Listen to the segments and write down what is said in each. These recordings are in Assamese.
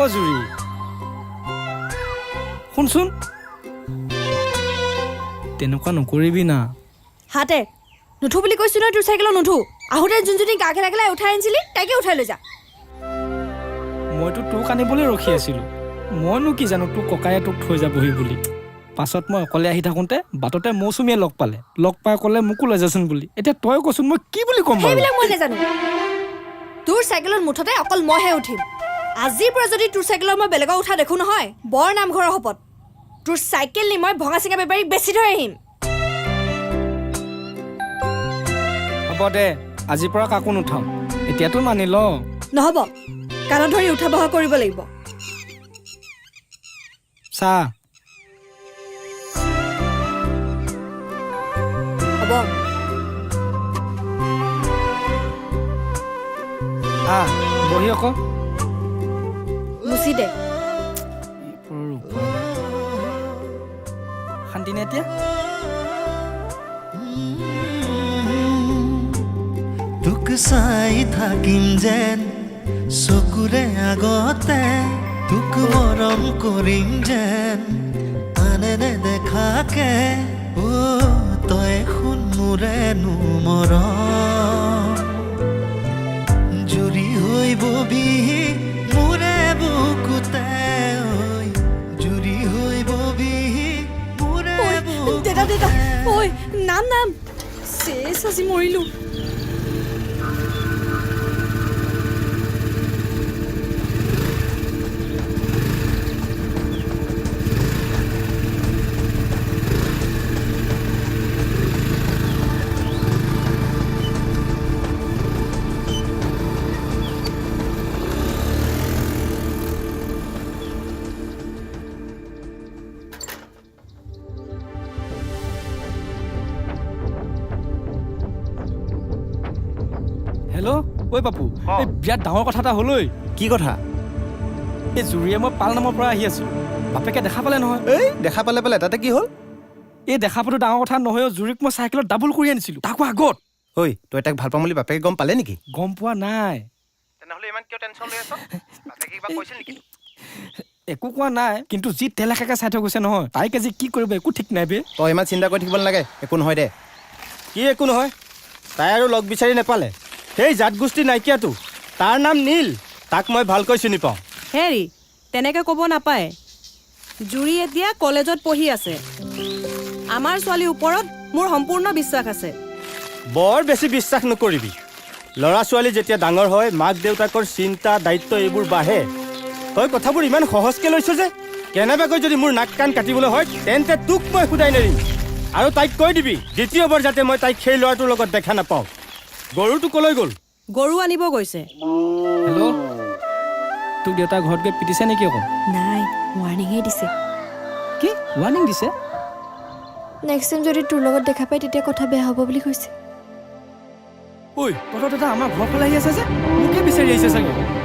অ জুৰি শুনচোন তেনেকুৱা নকৰিবি না হাতে নুঠো বুলি কৈছো নহয় তোৰ চাইকেলত নুঠো আহোঁতে যোনজনী গা খেলা খেলাই উঠাই আনিছিলি তাইকে উঠাই লৈ যা মইতো তোক আনিবলৈ ৰখি আছিলোঁ মইনো কি জানো তোৰ ককায়ে তোক থৈ যাবহি বুলি পাছত মই অকলে আহি থাকোঁতে বাটতে মৌচুমীয়ে লগ পাই ক'লে মোকো লৈ যাচোন বুলি এতিয়া তই কচোন মই কি বুলি ক'ম বাৰু সেইবিলাক মই নাজানো তোৰ চাইকেলত মুঠতে অকল মইহে উঠিম আজিৰ পৰা যদি তোৰ চাইকেলত মই বেলেগক উঠা দেখো নহয় বৰ নামঘৰৰ শপত তোৰ চাইকেল নি মই ভঙা চিঙা বেপাৰীক বেছি থৈ আহিম হ'ব দে আজিৰ পৰা কাকো নুঠাওঁ এতিয়াতো মানি ল নহ'ব কাণত ধৰি উঠা বহা কৰিব লাগিব চাহ হ'ব বহি আকৌ মুচি দে শান্তি নে এতিয়া তোক চাই থাকিম যেন চকুৰে আগতে তোক মৰম কৰিম যেন আনে নেদেখাকে তই শুন মোৰেনো মৰম জুৰি হৈ ববি মোৰে বুকুতে জুৰি হৈ ববি মোৰে দেতা দেতা ঐ নাম চেচ আজি মৰিলো হেল্ল' ঐ পাপু এই বিয়াত ডাঙৰ কথা এটা হ'লৈ কি কথা এই জুৰিয়ে মই পাল নামৰ পৰা আহি আছিলোঁ বাপেকে দেখা পালে নহয় এই দেখা পালে তাতে কি হ'ল এই দেখা পোৱাটো ডাঙৰ কথা নহয় জুৰিক মই চাইকেলত ডাবুল কৰি আনিছিলোঁ তাকো আগত ঐ তই তাক ভাল পাম বুলি বাপেকে গম পালে নেকি গম পোৱা নাই তেনেহ'লে ইমান কিয় টেনশ্যন লৈ আছ বাপেকে কিবা কৈছিল নেকি একো কোৱা নাই কিন্তু যি তেলেকাকে চাই থৈ গৈছে নহয় তাইক আজি কি কৰিব একো ঠিক নাই বে তই ইমান চিন্তা কৰি থাকিব নালাগে একো নহয় দে কি একো নহয় তাই আৰু লগ বিচাৰি নেপালে সেই জাত গোষ্ঠী নাইকিয়াটো তাৰ নাম নীল তাক মই ভালকৈ চিনি পাওঁ হেৰি তেনেকৈ ক'ব নাপায় জুৰি এতিয়া কলেজত পঢ়ি আছে আমাৰ ছোৱালীৰ ওপৰত মোৰ সম্পূৰ্ণ বিশ্বাস আছে বৰ বেছি বিশ্বাস নকৰিবি ল'ৰা ছোৱালী যেতিয়া ডাঙৰ হয় মাক দেউতাকৰ চিন্তা দায়িত্ব এইবোৰ বাঢ়ে তই কথাবোৰ ইমান সহজকৈ লৈছ যে কেনেবাকৈ যদি মোৰ নাক কাণ কাটিবলৈ হয় তেন্তে তোক মই সোধাই নেৰিম আৰু তাইক কৈ দিবি দ্বিতীয়বাৰ যাতে মই তাইক সেই ল'ৰাটোৰ লগত দেখা নাপাওঁ গৰুটো কলৈ গ'ল গৰু আনিব গৈছে হেল্ল' তোক দেউতা ঘৰত গৈ পিটিছে নেকি আকৌ নাই ৱাৰ্ণিঙে দিছে কি ৱাৰ্ণিং দিছে নেক্সট টাইম যদি তোৰ লগত দেখা পাই তেতিয়া কথা বেয়া হ'ব বুলি কৈছে ঐ তহঁতৰ দাদা আমাৰ ঘৰৰ ফালে আহি আছে যে মোকে বিচাৰি আহিছে চাগে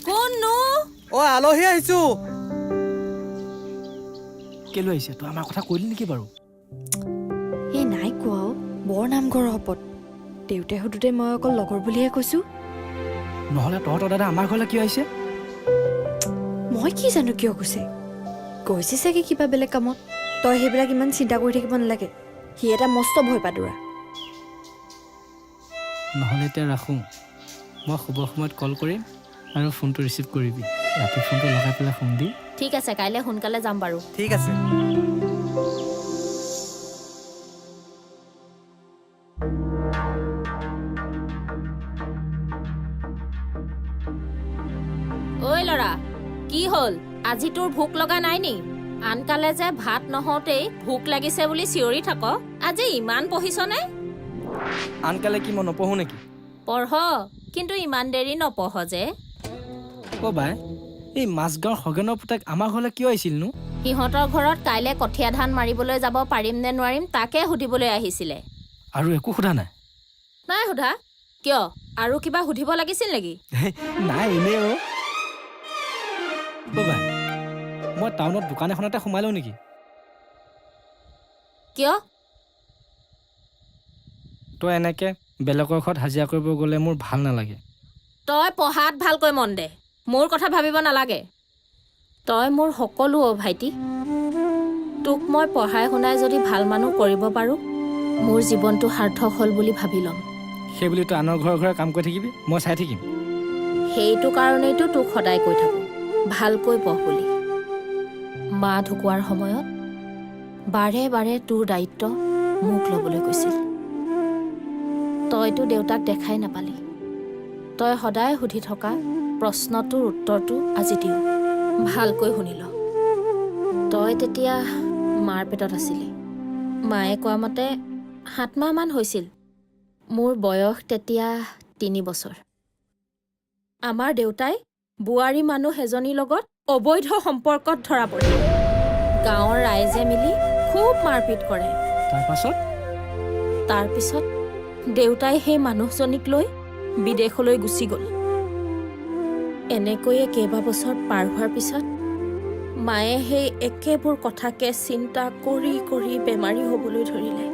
কোননো অ' আলহী আহিছোঁ কেলৈ আহিছে তই আমাৰ কথা কৈলি নেকি বাৰু এই নাই কোৱাও বৰ নামঘৰৰ শপত দেউতাই সুধোতে মই অকল লগৰ বুলিহে কৈছো নহ'লে তহঁতৰ দাদা আমাৰ ঘৰলৈ কিয় আহিছে মই কি জানো কিয় গৈছে চাগে কিবা বেলেগ কামত তই সেইবিলাক ইমান চিন্তা কৰি থাকিব নালাগে সি এটা মস্ত ভয় পাদুৰা নহ'লে এতিয়া ৰাখোঁ মই শুভ সময়ত কল কৰিম আৰু ফোনটো ৰিচিভ কৰিবি ৰাতি ফোনটো লগাই পেলাই শুন দি ঠিক আছে কাইলৈ সোনকালে যাম বাৰু ঠিক আছে ঐ ল'ৰা কি হ'ল আজি তোৰ ভোক লগা নাই নি আনকালে যে ভাত নহওঁতেই ভোক লাগিছে বুলি চিঞৰি থাক আজি ইমান পঢ়িছনে আনকালে কি মই নপঢ়োঁ নেকি পঢ় কিন্তু ইমান দেৰি নপঢ় যে অ' বাই এই মাজগাঁৱৰ খগেনৰ পুতেক আমাৰ ঘৰলৈ কিয় আহিছিলনো সিহঁতৰ ঘৰত কাইলৈ কঠীয়া ধান মাৰিবলৈ যাব পাৰিম নে নোৱাৰিম তাকে সুধিবলৈ আহিছিলে আৰু একো সোধা নাই নাই সোধা কিয় আৰু কিবা সুধিব লাগিছিল নেকি নাই এনেই মই টাউনত দোকান এখনতে সোমাই লওঁ নেকি? কিয়? তই এনেকৈ বেলেগৰ ঘৰত হাজিৰা কৰিব গ'লে মোৰ ভাল নালাগে। তই পঢ়াত ভালকৈ মন দে, মোৰ কথা ভাবিব নালাগে। তই মোৰ সকলো ভাইটি। তোক মই পঢ়াই শুনাই যদি ভাল মানুহ কৰিব পাৰোঁ, মোৰ জীৱনটো সাৰ্থক হ'ল বুলি ভাবি ল'ম। সেই বুলি তই আনৰ ঘৰে ঘৰে কাম কৰি থাকিবি, মই চাই থাকিম? সেইটো কাৰণেইতো তোক সদায় কৈ থাকোঁ, ভালকৈ পঢ় বুলি। মা ঢুকোৱাৰ সময়ত বাৰে বাৰে তোৰ দায়িত্ব মোক ল'বলৈ কৈছিল। তইতো দেউতাক দেখাই নাপালি। তই সদায় সুধি থকা প্ৰশ্নটোৰ উত্তৰটো আজি দিওঁ, ভালকৈ শুনি ল। তই তেতিয়া মাৰ পেটত আছিলি। মায়ে কোৱা মতে 7 মাহমান হৈছিল। মোৰ বয়স তেতিয়া 3 বছৰ। আমাৰ দেউতাই বোৱাৰী মানুহ এজনীৰ লগত অবৈধ সম্পৰ্কত ধৰা পৰিল। গাঁৱৰ ৰাইজে মিলি খুব মাৰপিট কৰে। তাৰপিছত দেউতাই সেই মানুহজনীক লৈ বিদেশলৈ গুচি গ'ল। এনেকৈয়ে কেইবাবছৰ পাৰ হোৱাৰ পিছত মায়ে সেই একেবোৰ কথাকে চিন্তা কৰি কৰি বেমাৰী হ'বলৈ ধৰিলে।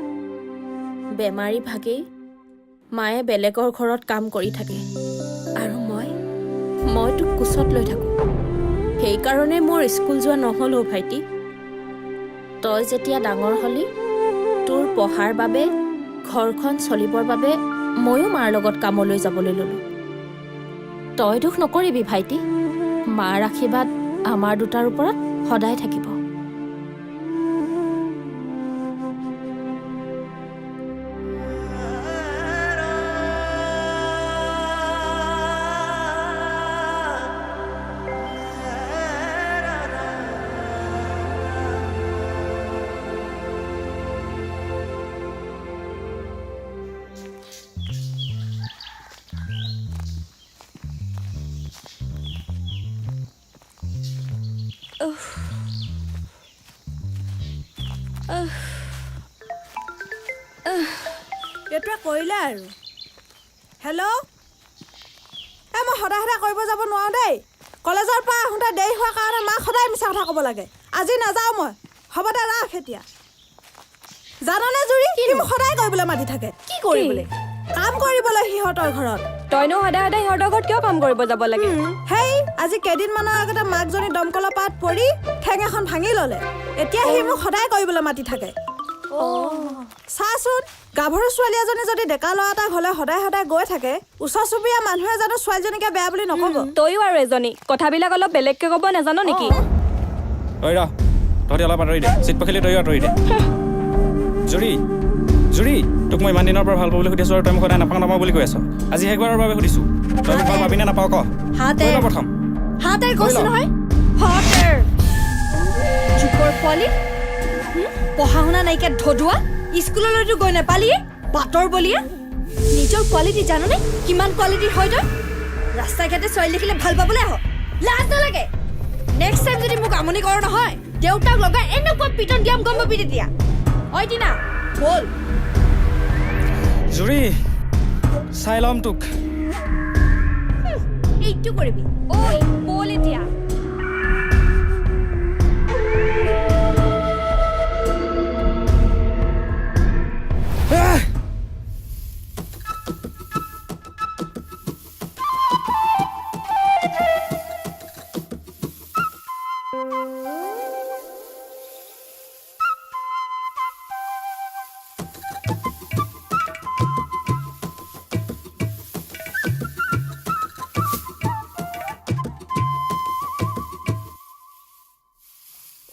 বেমাৰী ভাগেই মায়ে বেলেগৰ ঘৰত কাম কৰি থাকে আৰু মই তোক কোচত লৈ থাকোঁ। সেইকাৰণে মোৰ স্কুল যোৱা নহ'ল অ' ভাইটি। তই যেতিয়া ডাঙৰ হ'লি, তোৰ পঢ়াৰ বাবে, ঘৰখন চলিবৰ বাবে ময়ো মাৰ লগত কামলৈ যাবলৈ ল'লোঁ। তই দুখ নকৰিবি ভাইটি, মাৰ আশীৰ্বাদ আমাৰ দুটাৰ ওপৰত সদায় থাকিব। এইটোৱে কৰিলে আৰু। হেল্ল', মই সদায় সদায় কৰিব যাব নোৱাৰোঁ দেই। কলেজৰ পৰা আহোঁতে দেৰি হোৱাৰ কাৰণে মাক সদায় মিছা কথা ক'ব লাগে। আজি নাযাওঁ মই। হ'ব দে, ৰাখ এতিয়া। জাননে জুৰি, সি মোক সদায় কৰিবলৈ মাতি থাকে। কি কৰিবলৈ? কাম কৰিবলৈ সিহঁতৰ ঘৰত। তইনো সদায় সদায় সিহঁতৰ ঘৰত কিয় কাম কৰিব যাব লাগে? হেই, আজি কেইদিনমানৰ আগতে মাকজনী দমকলৰ পাত পৰি ঠেং এখন ভাঙি ল'লে। এতিয়া সি মোক সদায় কৰিবলৈ মাতি থাকে। চাচোন, গাভৰু ছোৱালী এজনী যদি ডেকা ল'ৰা এটা ঘৰলৈ সদায় সদায় গৈ থাকে, ওচৰ চুবুৰীয়া মানুহে জানো ছোৱালীজনীকে বেয়া বুলি নক'ব? তইও আৰু এজনী কথাবিলাক অলপ বেলেগকৈ ক'ব নাজানো নেকি? ঐ ৰ, তহঁতি অলপ আঁতৰি দে। চিট পাখিলি তইও আঁতৰি দে। জুৰি, তোক মই ইমান দিনৰ পৰা ভাল পাবলৈ সুধিছোঁ আৰু তই মোক সদায় নাপাওঁ বুলি কৈ আছ। আজি শেষবাৰৰ বাবে সুধিছোঁ, তই মোক ভাল পাবি নে নাপাওঁ ক? প্ৰথম হাতেৰ কৈছো নহয়, হাতেৰ জোকৰ পোৱালি, পঢ়া শুনা নাইকিয়া ধদুৱা, স্কুললৈতো গৈ নাপালিয়ে, বাটৰ বলিয়ে। নিজৰ কোৱালিটি জাননে কিমান কোৱালিটিৰ হয়? তই ৰাস্তা ঘাটে ছোৱালী দেখিলে ভাল পাবলৈ আহ, লাজ নালাগে? নেক্সট টাইম যদি মোক আমনি কৰ নহয়, দেউতাক লগাই এনেকুৱা পিটন দিয়াম, গম পাবি তেতিয়া। ঐ টিনা, বল। জুৰি, চাই ল'ম তোক। এইটো কৰিবি। ঐ বল এতিয়া।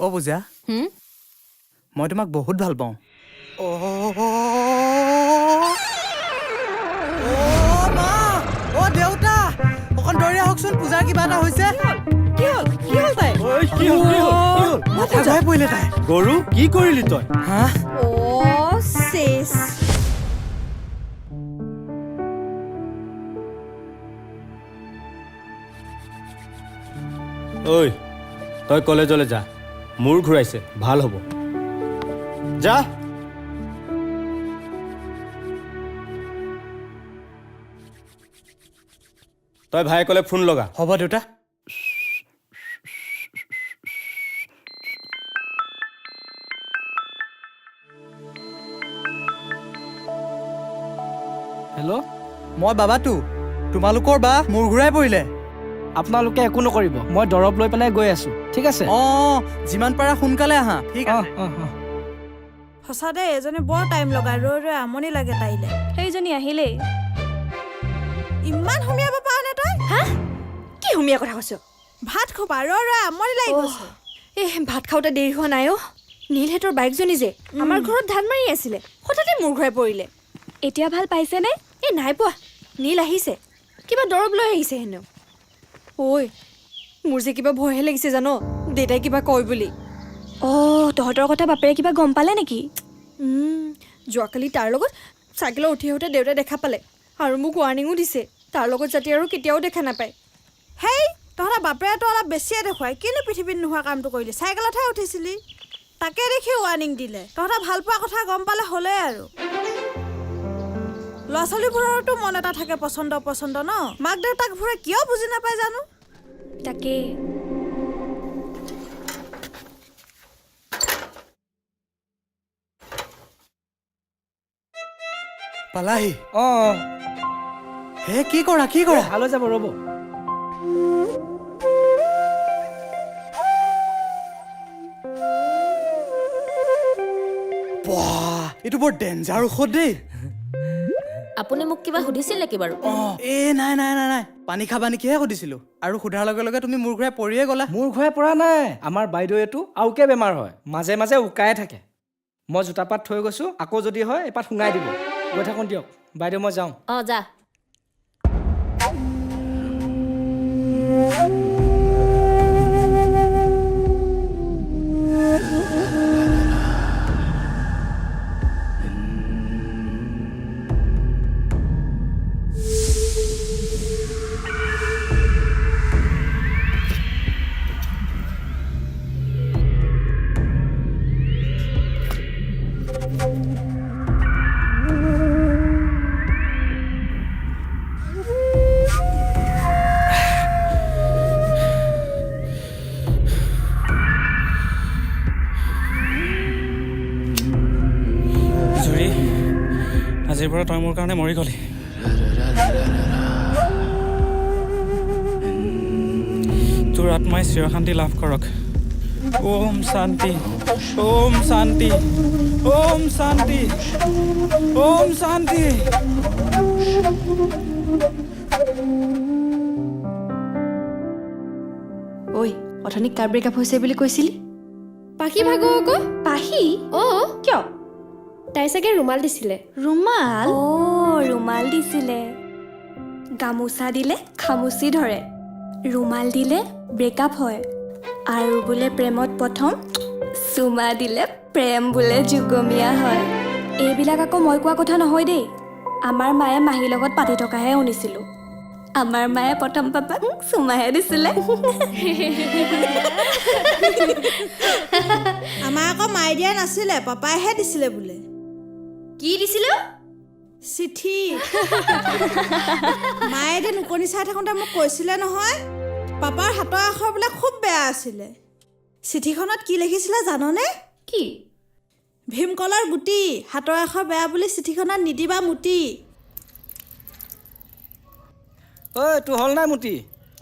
অ' পূজা, মই তোমাক বহুত ভাল পাওঁ। দেউতা অকণ দৌৰি আহকচোন, পূজাৰ কিবা এটা হৈছে। কি হ'ল তাই? কি হ'ল? মাথা ঘূৰাই পৰিলে তাই। গৰু, কি কৰিলি তই? হা? চেছ। ঐ, তই কলেজলৈ যা, মূৰ ঘূৰাইছে, ভাল হ'ব। যা। তই ভাইকলে ফোন লগা। হ'ব দেউতা। মই বাবাটো তোমালোকৰ বা মূৰ ঘূৰাই পৰিলে আপোনালোকে একো নকৰিব, মই দৰৱ লৈ পেলাই গৈ আছোঁ, ঠিক আছে? অঁ যিমান পাৰা সোনকালে আহা ঠিক আছে সঁচা দে এজনী বৰ টাইম লগাই ৰৈ ৰৈ আমনি লাগে তাইলে। সেইজনী আহিলেই। ইমান সুমিয়াব পাৰ নে তই? হা? কি হুমীয়া কথা কৈছ? ভাত খোপা ৰৈ ৰৈ আমনি লাগি গৈছে। ভাত খাওঁতে দেৰি হোৱা নাই অ'। নীলহেঁতৰ বাইকজনী যে আমাৰ ঘৰত ধান মাৰি আছিলে, হঠাতে মূৰ ঘূৰাই পৰিলে। এতিয়া ভাল পাইছেনে? নাই পোৱা। নীল আহিছে, কিবা দৰৱ লৈ আহিছে হেনো। ঐ মোৰ যে কিবা ভয়হে লাগিছে জানো, দেউতাই কিবা কয় বুলি। অ' তহঁতৰ কথা বাপেৰে কিবা গম পালে নেকি? যোৱাকালি তাৰ লগত চাইকেলত উঠি আহোঁতে দেউতাই দেখা পালে আৰু মোক ৱাৰ্ণিঙো দিছে, তাৰ লগত যাতে আৰু কেতিয়াও দেখা নাপায়। হেই তহঁতৰ বাপেৰেতো অলপ বেছিয়ে দেখুৱাই, কিনো পৃথিৱীত নোহোৱা কামটো কৰিলি? চাইকেলতহে উঠিছিলি, তাকে দেখি ৱাৰ্ণিং দিলে। তহঁতৰ ভাল পোৱা কথা গম পালে হ'লেই আৰু। ল'ৰা ছোৱালীবোৰৰতো মন এটা থাকে পচন্দ ন, মাক দেউতাকবোৰে কিয় বুজি নাপায় জানো? তাকে পালাহি অঁ হে কি কৰা ভাল হৈ যাব, ৰ'ব। বাহ এইটো বৰ ডেঞ্জাৰ ঔষধ দেই আপুনি মোক কিবা সুধিছিল নেকি বাৰু? নাই পানী খাবা নেকিহে সুধিছিলো আৰু সোধাৰ লগে লগে তুমি মূৰ ঘূৰাই পৰিয়ে গ'লা মোৰ ঘূৰাই পৰা নাই, আমাৰ বাইদেউৱেতো আওকে বেমাৰ হয়, মাজে মাজে উকাই থাকে। মই জোতাপাত থৈ গৈছোঁ, আকৌ যদি হয় এপাত শুঙাই দিব। গৈ থাকোঁ দিয়ক বাইদেউ, মই যাওঁ। অঁ যা। জুৰি আজিৰ পৰা তই মোৰ কাৰণে মৰি গ'লি। তোৰ আত্মাই চিৰশান্তি লাভ কৰক। ওম শান্তি, ওম শান্তি, ওম শান্তি, ওম শান্তি। ঐ অথনি কাৰ ব্ৰেকআপ হৈছে বুলি কৈছিলি? পাখি ভাগো আকৌ। পাহি? অঁ কিয়? তাই চাগে ৰুমাল দিছিলে। ৰুমাল? অ' ৰুমাল দিছিলে। গামোচা দিলে খামুচি ধৰে, ৰুমাল দিলে ব্ৰেকআপ হয়, আৰু বোলে প্ৰেমত প্ৰথম চুমা দিলে প্ৰেম বোলে যুগমীয়া হয়। এইবিলাক আকৌ মই কোৱা কথা নহয় দেই, আমাৰ মায়ে মাহীৰ লগত পাতি থকাহে শুনিছিলোঁ। আমাৰ মায়ে প্ৰথম পাপাক চুমাহে দিছিলে। আমাৰ আকৌ মায়ে দিয়া নাছিলে, পাপাইহে দিছিলে বোলে। কি দিছিলে? চিঠি। মায়ে এদিন নুকনি চাই থাকোঁতে মোক কৈছিলে নহয়, পাপাৰ হাতৰ আখৰ বোলে খুব বেয়া আছিলে। চিঠিখনত কি লিখিছিলে জাননে? কি? ভীমকলৰ গুটি, হাতৰ আখৰ বেয়া বুলি চিঠিখনত নিদিবা মুটি। ঐ তোৰ হ'ল নাই মুটি?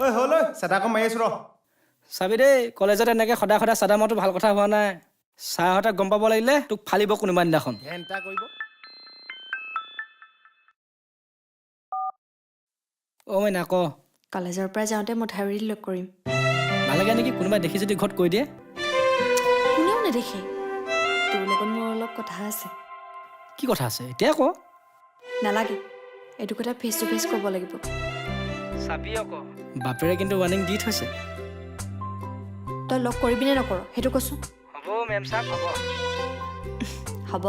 ঐ হ'ল ঐ, চাদা আকৌ মাৰি আছোঁ ৰ। চাবি দেই, কলেজত এনেকৈ সদায় সদায় চাদা মৰাটো ভাল কথা হোৱা নাই। ছাৰহঁতে গম পাব লাগিলে তোক ফালিব কোনোবা দিনাখন। ঘেণ্টা কৰিব। অ' মইনা ক। কলেজৰ পৰা যাওঁতে মঠাউৰিত লগ কৰিম। নালাগে নেকি, কোনোবাই দেখি যদি ঘৰত কৈ দিয়ে? কোনেও নেদেখে। তোৰ লগত মোৰ অলপ কথা আছে। কি কথা আছে এতিয়া ক। নালাগে, এইটো কথা ফেচ টু ফেচ ক'ব লাগিব। চাবি আকৌ, বাপেৰে কিন্তু ৱাৰ্ণিং দি থৈছে। তই লগ কৰিবি নে নকৰ সেইটো কচোন। হ'ব মেম ছাৰ, হ'ব। হ'ব।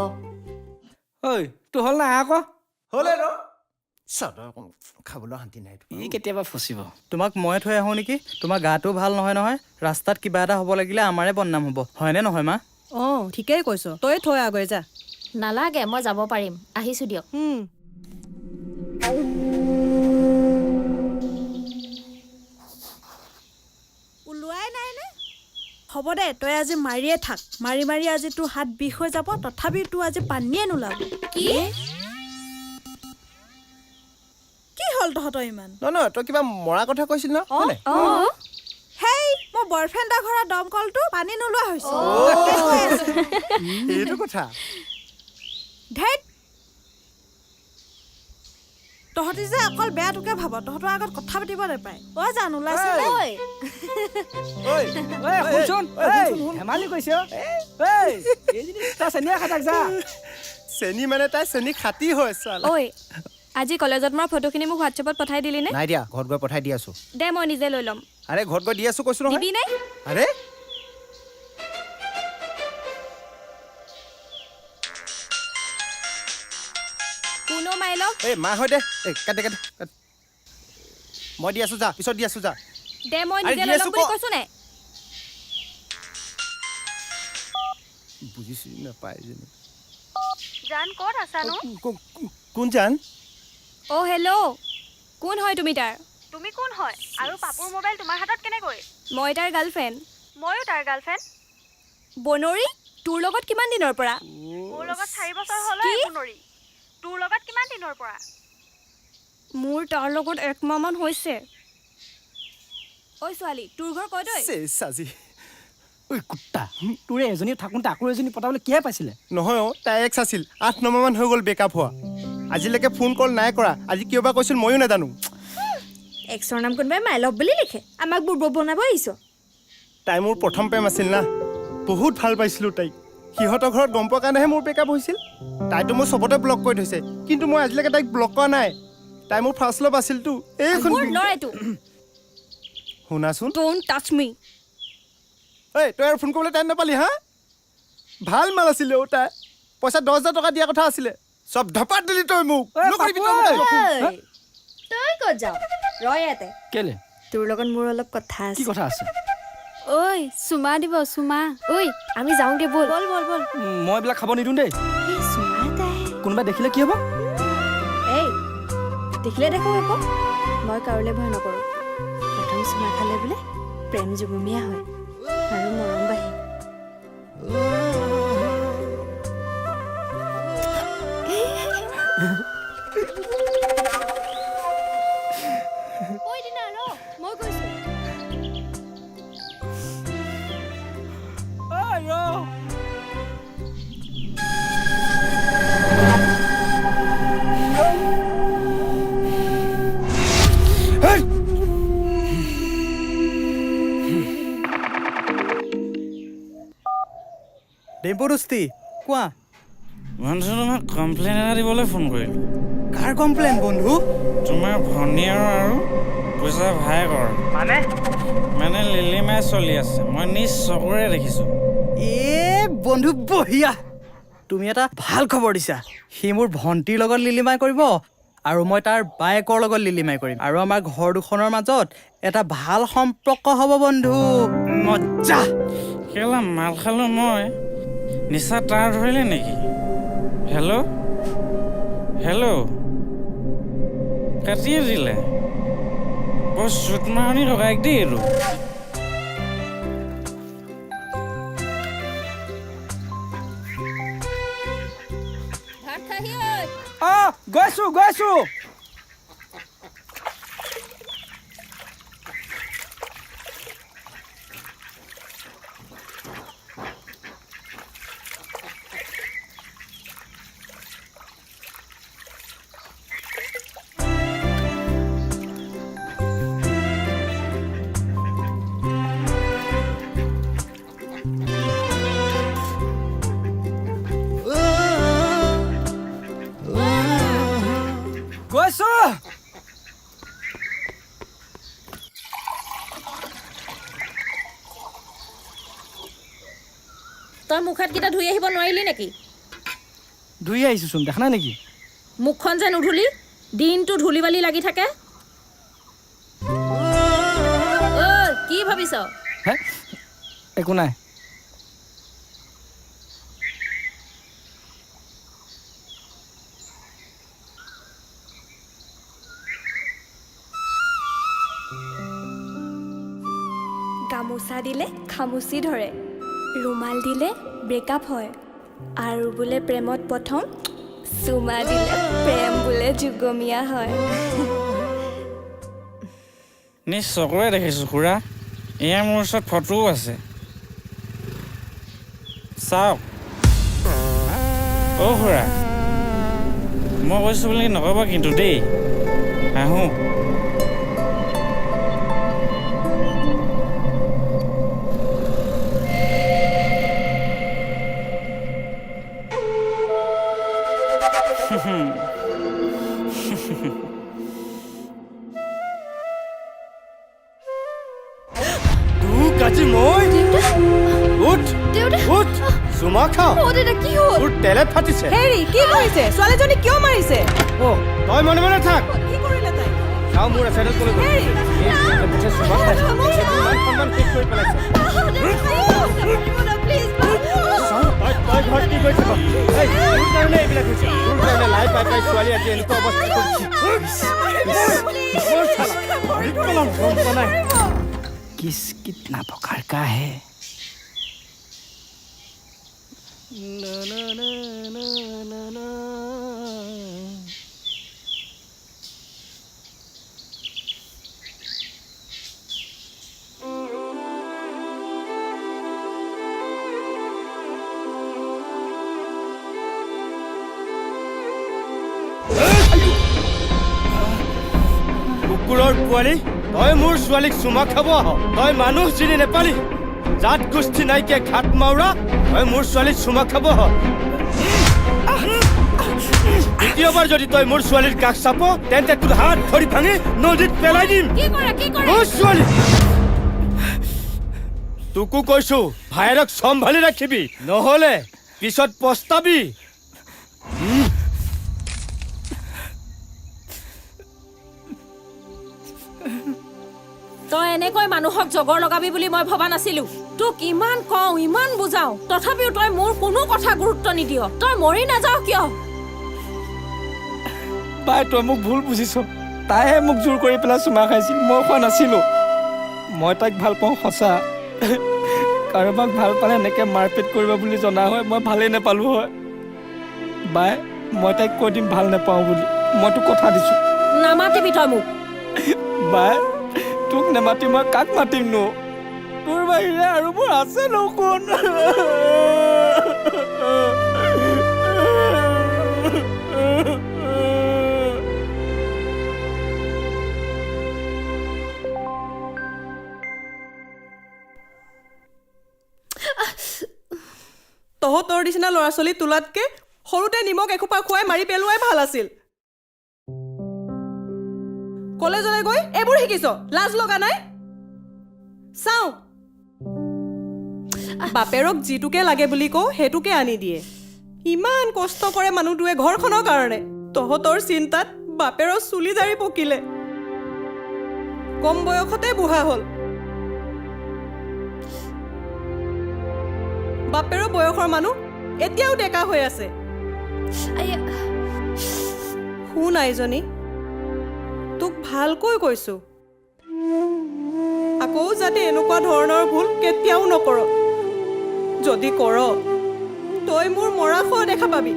ঐ তোৰ হ'ল নাই আকৌ? হ'লে ৰ চাদা খাবলৈ শান্তি নাই। ই কেতিয়াবা ফচিব। তোমাক মই থৈ আহোঁ নেকি? তোমাৰ গাটো ভাল নহয়। ৰাস্তাত কিবা এটা হ'ব লাগিলে আমাৰে বদনাম হ'ব, হয়নে নহয় মা? অঁ ঠিকেই কৈছ, তই থৈ আগৈ যা। নালাগে, মই যাব পাৰিম, আহিছোঁ দিয়ক। ওলোৱাই নাই নে? হ'ব দে, তই আজি মাৰিয়ে থাক। মাৰি মাৰি আজি তোৰ হাত বিষ হৈ যাব, তথাপিও তোৰ আজি পানীয়ে নোলাব। কি? হ'ল তহঁতৰ ইমান? নহয় তই কিবা মৰা কথা কৈছিল ন হয়নে? হেই মোৰ বয়ফ্ৰেণ্ডৰ ঘৰৰ দমকলটো পানী নোলোৱা হৈছে। এইটো কথা ধেইত তহঁতি যে অকল বেয়াটোকে ভাব, তহঁতৰ আগত কথা পাতিব নাপায়। জান ওলাইছে ঐ শুনচোন ধেমালি কৈছে তই চেনিয়া খাটাক যা। চেনি মানে তাই চেনি খাটি হয় চাল। ঐ আজি কলেজত মোৰ ফটোখিনি মোক হোৱাটছএপত পঠাই দিলি নে? নাই দিয়া ঘৰত গৈ পঠাই দি আছো। দে মই নিজে লৈ ল'ম। আৰে ঘৰত গৈ দি আছো কৈছো নহয়। দিবি নে? আৰে কোনো মাইলক এই মা হয় দে কাটে মই দি আছো যা, পিছত দি আছো যা। দে মই আৰে নিজে দি লৈ আছো ল'ম বুলি ক। কৈছো নে? বুজিছো নাপায় যেনি। জান ক'ত আছানো? কোন জান? অ' হেল্ল' কোন হয় তুমি তাৰ? তুমি কোন হয় আৰু পাপুৰ মোবাইল তোমাৰ হাতত কেনেকৈ? মই তাৰ গাৰ্লফ্ৰেণ্ড। ময়ো তাৰ গাৰ্লফ্ৰেণ্ড। বনৰী তোৰ লগত কিমান দিনৰ পৰা? মোৰ লগত 4 বছৰ হ'ল পুনৰি। তোৰ লগত কিমান দিনৰ পৰা? মোৰ তাৰ লগত 1 মাহমান হৈছে। ঐ ছোৱালী তোৰ ঘৰ ক'ত ঐ? সাজি ঐ কুত্তা তোৰে এজনী থাকোঁতে আকৌ এজনী পতাবলৈ কিহে পাইছিলে? নহয় তাই এক্স আছিল 8-9 মাহমান হৈ গ'ল বেকআপ হোৱা। আজিলৈকে ফোন কল নাই কৰা। আজি কিয় বা কৈছিল ময়ো নাজানো। এক্সৰ নাম কোনোবাই মাই লভ বুলি লিখে, আমাক বুৰ্বক বনাব আহিছ। তাই মোৰ প্ৰথম প্ৰেম আছিল না, বহুত ভাল পাইছিলোঁ তাইক। সিহঁতৰ ঘৰত গম পোৱা কাৰণেহে মোৰ বেকআপ হৈছিল। তাইতো মোৰ চবতে ব্লক কৰি থৈছে, কিন্তু মই আজিলৈকে তাইক ব্লক কৰা নাই। তাই মোৰ ফাৰ্ষ্ট লভ আছিলতো। এইখন মোৰ ল'ৰাইটো শুনাচোন ডোন্ট টাচ মি। ঐ তই আৰু ফোন কৰিবলৈ টাইম নাপালি হা? ভাল মাল আছিলে তাই। পইচা 10,000 টকা দিয়া কথা আছিলে, চব ধপাত দিলি তই মোক। নকৰিবি তই মোক ফোন। তই ক'ত যাৱ? ৰয় ইয়াতে, কেলে তোৰ লগত মোৰ অলপ কথা কি আছে। কথা আছে? ঐ চুমা দিব চুমা। ঐ আমি যাওঁগে ব'ল। ব'ল ব'ল ব'ল। মই এইবিলাক খাব নিদিওঁ দেই। এই চুমা এটাই। কোনোবাই দেখিলে কি হ'ব? এই দেখিলে দেখো আকৌ, মই কাৰোলৈ ভয় নকৰোঁ। প্ৰথম চুমা খালে বোলে প্ৰেম জুগুমীয়া হয় আৰু মৰম বাঢ়ে। ঐ দিনা ৰ মই গৈছো। ডিম্পু দোস্তি কোৱা। বন্ধু তোমাক কমপ্লেইন এটা দিবলৈ ফোন কৰিলোঁ। কাৰ কমপ্লেইন বন্ধু? তোমাৰ ভনীয়েৰ আৰু পইচা ভায়েকৰ মানে লিলিমাই চলি আছে। মই নিজ চকুৰে দেখিছোঁ। বন্ধু বঢ়িয়া, তুমি এটা ভাল খবৰ দিছা। সি মোৰ ভণ্টিৰ লগত লিলিমাই কৰিব আৰু মই তাৰ বায়েকৰ লগত লিলিমাই কৰিম, আৰু আমাৰ ঘৰ দুখনৰ মাজত এটা ভাল সম্পৰ্ক হ'ব বন্ধু। মজ্জা। কেলা মাল খালোঁ মই, নিচা তাৰ ধৰিলে নেকি? হেল্ল' হেল্ল' কাটিয়ে দিলে। বৰ চুট মাৰণি লগাই দেই এইটো। ভাত খাহি ঐ। গৈছো। তই মুখ হাতকেইটা ধুই আহিব নোৱাৰিলি নেকি? ধুই আহিছোচোন, দেখা নাই নেকি? মুখখন যে নুধুলি, দিনটো ধূলি বালি লাগি থাকে। কি ভাবিছ? হে একো নাই। গামোচা দিলে খামুচি ধৰে, ৰুমাল দিলে ব্ৰেকআপ হয়, আৰু বোলে প্ৰেমত প্ৰথম চুমা দিলে প্ৰেম বোলে যুগমীয়া হয়। নিজ চকুৰে দেখিছোঁ খুৰা এয়া মোৰ ওচৰত ফটোও আছে চাওক অ' খুৰা মই কৈছোঁ বুলি নক'বা কিন্তু দেই আহোঁ তোক আজি মই উঠ দেউতা উঠ চুমা খাওঁ অ' দেউতা কি হ'ল তোৰ তেলে ফাটিছে হেৰি কি কৰিছে ছোৱালীজনী কিয় মাৰিছে অ' তই মনে মনে থাক কি কৰিলে তাই চাওঁ মোৰ এচাইডত ক'লৈ গ'ল হেৰি এই চুমা খাইছে মান সন্মান শেষ কৰি পেলাইছে তই ঘৰত কি কৰি থাক এই তোৰ কাৰণে এইবিলাক হৈছে তোৰ কাৰণে লাই পাই পাই ছোৱালী আজি এনেকুৱা অৱস্থা কৰিছে किस कितना प्रकार का है কুকুৰৰ পোৱালি তই মোৰ ছোৱালীক চুমা খাব আহ তই মানুহ চিনি নেপালি জাত গোষ্ঠী নাইকিয়া ঘাট মাউৰা তই মোৰ ছোৱালীক চুমা খাব আহ দ্বিতীয়বাৰ যদি তই মোৰ ছোৱালীৰ কাষ চাপ তেন্তে তোৰ হাত ভৰি ভাঙি নদীত পেলাই দিম মোৰ ছোৱালী তোকো কৈছো ভাইৰক চম্ভালি ৰাখিবি নহ'লে পিছত পস্তাবি তই এনেকৈ মানুহক জগৰ লগাবি বুলি মই ভবা নাছিলো তোক ইমান কওঁ ইমান বুজাও তথাপিও তই মোৰ কোনো কথা গুৰুত্ব নিদিয় তই মৰি নাযাও কিয় বাই তই মোক ভুল বুজিছ তাইহে মোক জোৰ কৰি পেলাই চুমা খাইছিল মই খোৱা নাছিলোঁ মই তাইক ভাল পাওঁ সঁচা কাৰোবাক ভাল পালে এনেকৈ মাৰপিট কৰিব বুলি জনা হয় মই ভালেই নাপালোঁ হয় বাই মই তাইক কৈ দিম ভাল নাপাওঁ বুলি মই তোক কথা দিছোঁ নামাতিবি তই মোক বাই তোক নেমাতি মই কাক মাতিমনো তোৰ বাহিৰে আৰু মোৰ আছে ন কোন তহঁতৰ নিচিনা ল'ৰা ছোৱালী তোলাতকে সৰুতে নিমখ এখোপা খুৱাই মাৰি পেলোৱাই ভাল আছিল কলেজলৈ গৈ এইবোৰ শিকিছ লাজ লগা নাই চাওঁ বাপেৰক যিটোকে লাগে বুলি কওঁ সেইটোকে আনি দিয়ে ইমান কষ্ট কৰে মানুহটোৱে ঘৰখনৰ কাৰণে তহঁতৰ চিন্তাত বাপেৰৰ চুলি দাড়ি পকিলে কম বয়সতে বুঢ়া হ'ল বাপেৰৰ বয়সৰ মানুহ এতিয়াও ডেকা হৈ আছে শুন আইজনী তোক ভালকৈ কৈছো আকৌ যাতে এনেকুৱা ধৰণৰ ভুল কেতিয়াও নকৰ যদি কৰ তই মোৰ মৰা খোৱা দেখা পাবি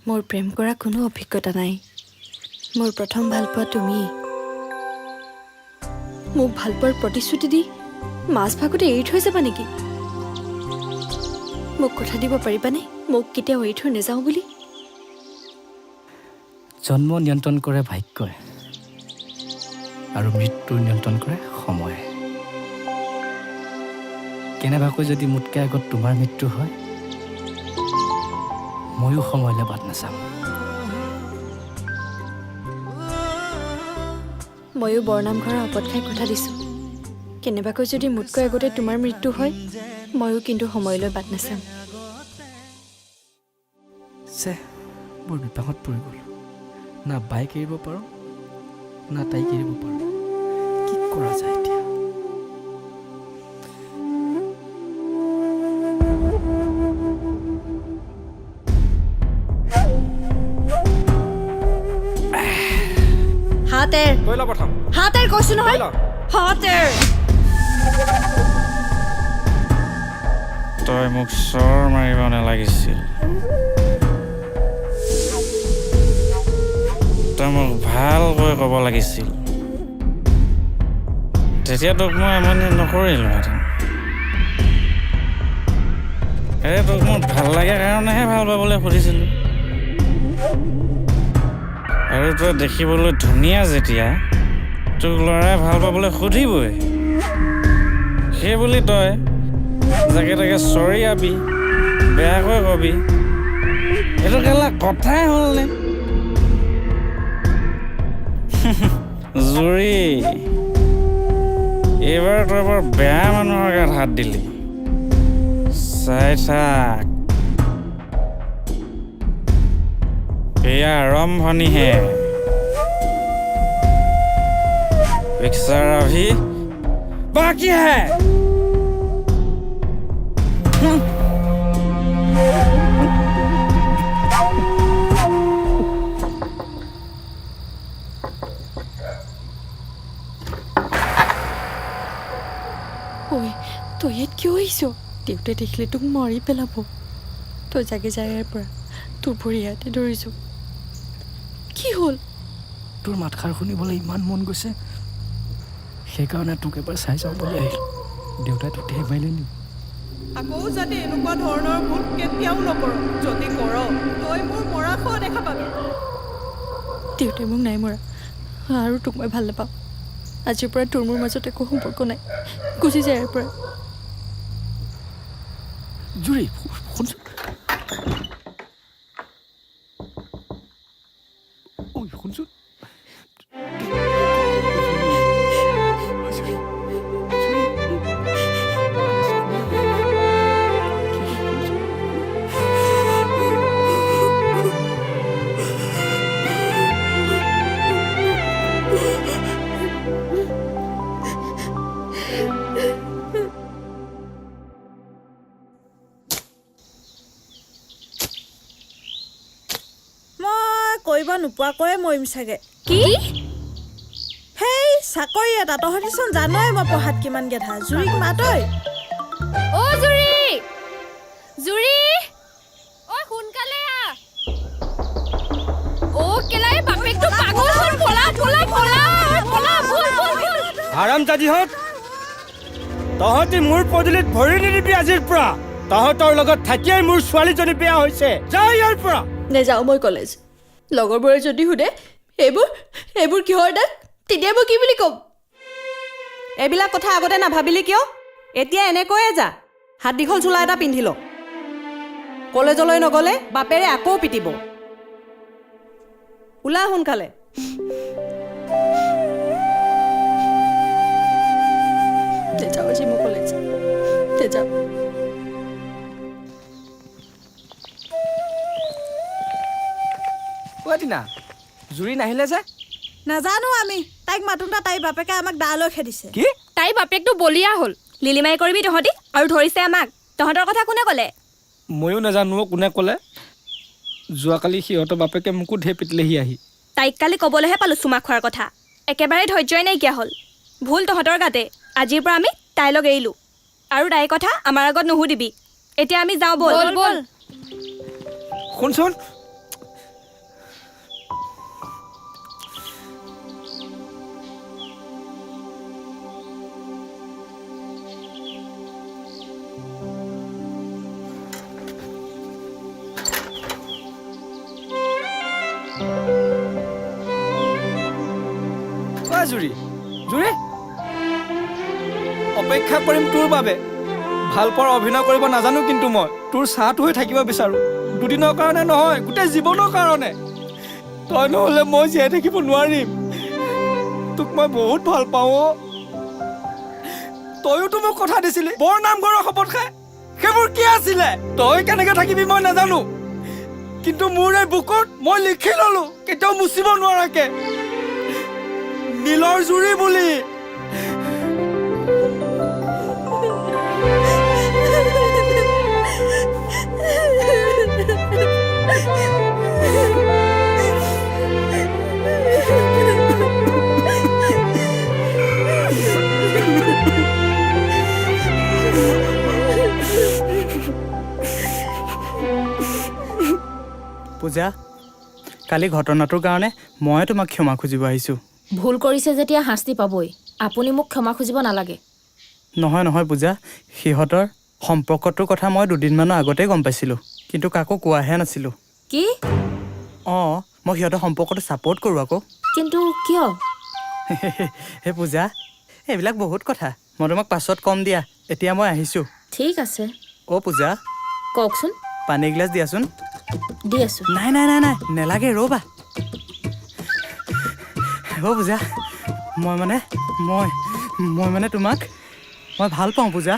মোৰ প্ৰেম কৰা কোনো অভিজ্ঞতা নাই মোৰ প্ৰথম ভালপোৱা তুমি মোক ভালপোৱাৰ প্ৰতিশ্ৰুতি দি মাছ ভাগতে এৰি থৈ যাবা নেকি মোক কথা দিব পাৰিবানে মোক কেতিয়াও এৰি থৈ নাযাওঁ বুলি জন্ম নিয়ন্ত্ৰণ কৰে ভাগ্যই আৰু মৃত্যু নিয়ন্ত্ৰণ কৰে সময়ে কেনেবাকৈ যদি মোতকৈ আগত তোমাৰ মৃত্যু হয় ময়ো সময়লৈ বাট নাচাম ময়ো বৰনামঘৰৰ আপত খাই কথা দিছোঁ কেনেবাকৈ যদি মোতকৈ আগতে তোমাৰ মৃত্যু হয় ময়ো কিন্তু সময়লৈ বাট নাচাম বৰ বিপাঙত পৰি গ'ল না বাইক এৰিব পাৰোঁ না তাইক এৰিব পাৰোঁ কি কৰা যায় এতিয়া হাতেৰ কৈ ল প্ৰথম হাতেৰ কৈছো নহয় কৈ ল হাতেৰ তই মোক চৰ মাৰিব নালাগিছিল তই মোক ভালকৈ ক'ব লাগিছিল তেতিয়া তোক মই আমনি নকৰিলোহেঁতেন তোক মোৰ ভাল লাগে কাৰণেহে ভাল পাবলৈ সুধিছিলোঁ আৰু তই দেখিবলৈ ধুনীয়া যেতিয়া তোক ল'ৰাই ভাল পাবলৈ সুধিবই সেই বুলি তই যাকে তাকে চৰিয়াবি বেয়াকৈ কবি এইটো কেলা কথাই হ'লনে জুৰি এইবাৰ তই বৰ বেয়া মানুহৰ গাত হাত দিলি চাই থাক এয়া আৰম্ভণিহে পিকচাৰ अभी बाकी है ঐ তই ইয়াত কিয় আহিছ দেউতাই দেখিলে তোক মাৰি পেলাব তই জাগে যায় ইয়াৰ পৰা তোৰ ভৰি ইয়াতে ধৰিছোঁ কি হ'ল তোৰ মাতষাৰ শুনিবলৈ ইমান মন গৈছে সেইকাৰণে তোক এবাৰ চাই যাওঁ বুলি আহিলোঁ দেউতাই তোক হেমাইলে নি আকৌ যাতে এনেকুৱা ধৰণৰ ভুল কেতিয়াও নকৰ যদি কৰ তই মোৰ মৰা খোৱা দেখা পাবি দেউতাই মোক নাই মৰা আৰু তোক মই ভাল নাপাওঁ আজিৰ পৰা তোৰ মোৰ মাজত একো সম্পৰ্ক নাই গুচি যায় ইয়াৰ পৰা জুৰি শুনচোন ঐ শুনচোন কৰিব নোপোৱাকৈয়ে মৰিম চাগে কি হেই চাকৰি এটা তহঁতিচোন জানই মই পঢ়াত কিমান গেধা জুৰিক মাতই অ জুৰি জুৰি ঐ সোনকালে অ কেলাই বাপেকটো পাগল হ'ল পলা পলা পলা পলা ভুল ভুল হাৰামজাদীহঁত তহঁতি মোৰ পদূলিত ভৰি নিদিবি আজিৰ পৰা তহঁতৰ লগত থাকিয়েই মোৰ ছোৱালীজনী বেয়া হৈছে যা ইয়াৰ পৰা নেযাওঁ মই কলেজ লগৰবোৰে যদি সোধে এইবোৰ কিহৰ দাগ তেতিয়া মই কি বুলি ক'ম এইবিলাক কথা আগতে নাভাবিলি কিয় এতিয়া এনেকৈয়ে যা হাত দীঘল চোলা এটা পিন্ধি ল কলেজলৈ নগ'লে বাপেৰে আকৌ পিটিব ওলা সোনকালে নেযাওঁ আজি মই কলেজ নেযাওঁ দিনা জুৰি নাহিলে যে নাজানো আমি তাইক মাতোঁতা তাইৰ বাপেকে আমাক দালৈ খেদিছে কি তাইৰ বাপেকটো বলিয়া হ'ল লিলিমাই কৰিবি তহঁতি আৰু ধৰিছে আমাক তহঁতৰ কথা কোনে ক'লে ময়ো নাজানো কোনে ক'লে যোৱাকালি সিহঁতৰ বাপেকে মোকো ঢেৰ পিটিলেহি আহি তাইক কালি ক'বলৈহে পালোঁ চুমা খোৱাৰ কথা একেবাৰে ধৈৰ্যই নাইকিয়া হ'ল ভুল তহঁতৰ গাতে আজিৰ পৰা আমি তাই লগ এৰিলোঁ আৰু তাইৰ কথা আমাৰ আগত নুসুধিবি এতিয়া আমি যাওঁ ব'ল ব'ল শুনচোন জুৰি জুৰি অপেক্ষা কৰিম তোৰ বাবে ভাল পোৱাৰ অভিনয় কৰিব নাজানো কিন্তু মই তোৰ চাহটো হৈ থাকিব বিচাৰোঁ দুদিনৰ কাৰণে নহয় গোটেই জীৱনৰ কাৰণে তই নহ'লে মই জীয়াই থাকিব নোৱাৰিম তোক মই বহুত ভাল পাওঁ তইয়োতো মোক কথা দিছিলি বৰ নামঘৰৰ শপত খাই সেইবোৰ কি আছিলে তই কেনেকে থাকিবি মই নাজানো কিন্তু মোৰ এই বুকুত মই লিখি ললো কেতিয়াও মুচিব নোৱাৰাকে নীলৰ জুৰি বুলি পূজা কালি ঘটনাটোৰ কাৰণে মই তোমাক ক্ষমা খুজিব আহিছোঁ। ভুল কৰিছে যেতিয়া শাস্তি পাবই। আপুনি মোক ক্ষমা খুজিব নালাগে। নহয় নহয় পূজা, সিহঁতৰ সম্পৰ্কটোৰ কথা মই দুদিনমানৰ আগতেই গম পাইছিলোঁ, কিন্তু কাকো কোৱাহে নাছিলোঁ। কি? অঁ, মই সিহঁতৰ সম্পৰ্কটো ছাপোৰ্ট কৰোঁ আকৌ। কিন্তু কিয়? হে পূজা, এইবিলাক বহুত কথা, মই তোমাক পাছত কম দিয়া। এতিয়া মই আহিছোঁ। ঠিক আছে। অ' পূজা, কওকচোন। পানী এগিলাচ দিয়াচোন। দি আছোঁ। নাই নাই নাই নাই নেলাগে, ৰ'বা। অ' পূজা, মই মানে তোমাক মই ভাল পাওঁ পূজা।